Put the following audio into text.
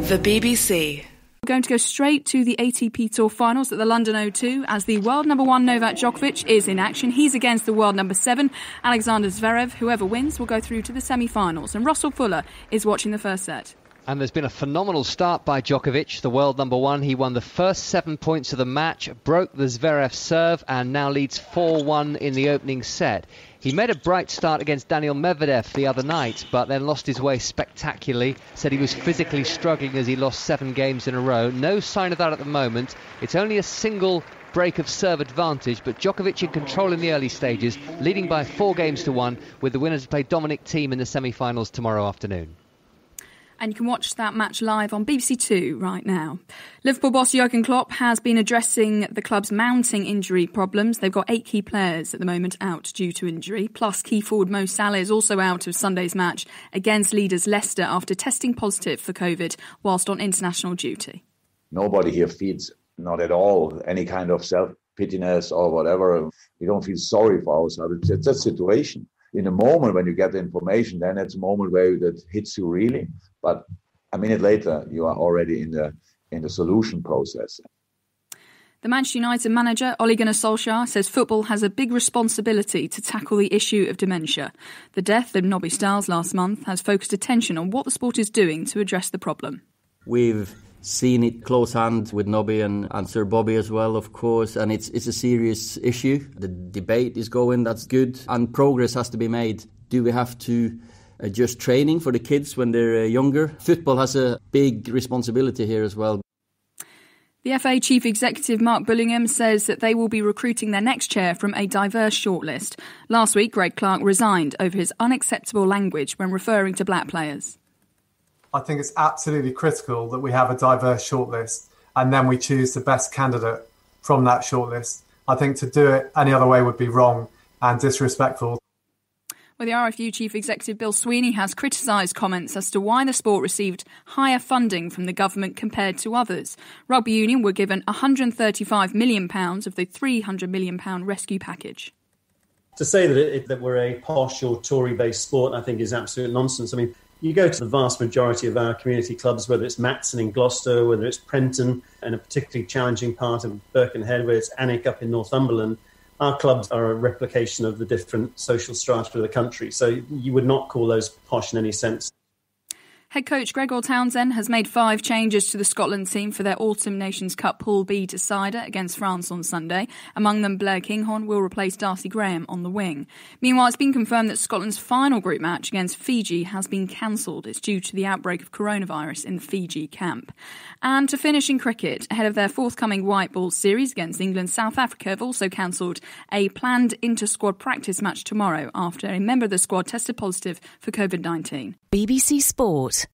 The BBC. We're going to go straight to the ATP Tour finals at the London O2 as the world number 1 Novak Djokovic is in action. He's against the world number 7 Alexander Zverev. Whoever wins will go through to the semi-finals. And Russell Fuller is watching the first set. And there's been a phenomenal start by Djokovic, the world number 1. He won the first 7 points of the match, broke the Zverev serve and now leads 4-1 in the opening set. He made a bright start against Daniil Medvedev the other night, but then lost his way spectacularly. Said he was physically struggling as he lost 7 games in a row. No sign of that at the moment. It's only a single break of serve advantage, but Djokovic in control in the early stages, leading by 4 games to 1, with the winners to play Dominic Thiem in the semi-finals tomorrow afternoon. And you can watch that match live on BBC Two right now. Liverpool boss Jurgen Klopp has been addressing the club's mounting injury problems. They've got 8 key players at the moment out due to injury. Plus, key forward Mo Salah is also out of Sunday's match against leaders Leicester after testing positive for COVID whilst on international duty. Nobody here feels, not at all, any kind of self-pityness or whatever. We don't feel sorry for ourselves. It's a situation. In a moment when you get the information, then it's a moment where that hits you really. But a minute later, you are already in the solution process. The Manchester United manager, Ole Gunnar Solskjaer, says football has a big responsibility to tackle the issue of dementia. The death of Nobby Stiles last month has focused attention on what the sport is doing to address the problem. We've seen it close hand with Nobby and Sir Bobby as well, of course, and it's a serious issue. The debate is going, that's good, and progress has to be made. Do we have to adjust training for the kids when they're younger? Football has a big responsibility here as well. The FA Chief Executive Mark Bullingham says that they will be recruiting their next chair from a diverse shortlist. Last week, Greg Clark resigned over his unacceptable language when referring to black players. I think it's absolutely critical that we have a diverse shortlist and then we choose the best candidate from that shortlist. I think to do it any other way would be wrong and disrespectful. Well, the RFU Chief Executive Bill Sweeney has criticised comments as to why the sport received higher funding from the government compared to others. Rugby Union were given £135 million of the £300 million rescue package. To say that we're a posh or Tory-based sport, I think, is absolute nonsense. I mean, you go to the vast majority of our community clubs, whether it's Matson in Gloucester, whether it's Prenton and a particularly challenging part of Birkenhead, whether it's Alnwick up in Northumberland, our clubs are a replication of the different social strata of the country. So you would not call those posh in any sense. Head coach Gregor Townsend has made 5 changes to the Scotland team for their Autumn Nations Cup Pool B decider against France on Sunday. Among them, Blair Kinghorn will replace Darcy Graham on the wing. Meanwhile, it's been confirmed that Scotland's final group match against Fiji has been cancelled. It's due to the outbreak of coronavirus in the Fiji camp. And to finish in cricket, ahead of their forthcoming white ball series against England, South Africa have also cancelled a planned inter-squad practice match tomorrow after a member of the squad tested positive for COVID-19. BBC Sport.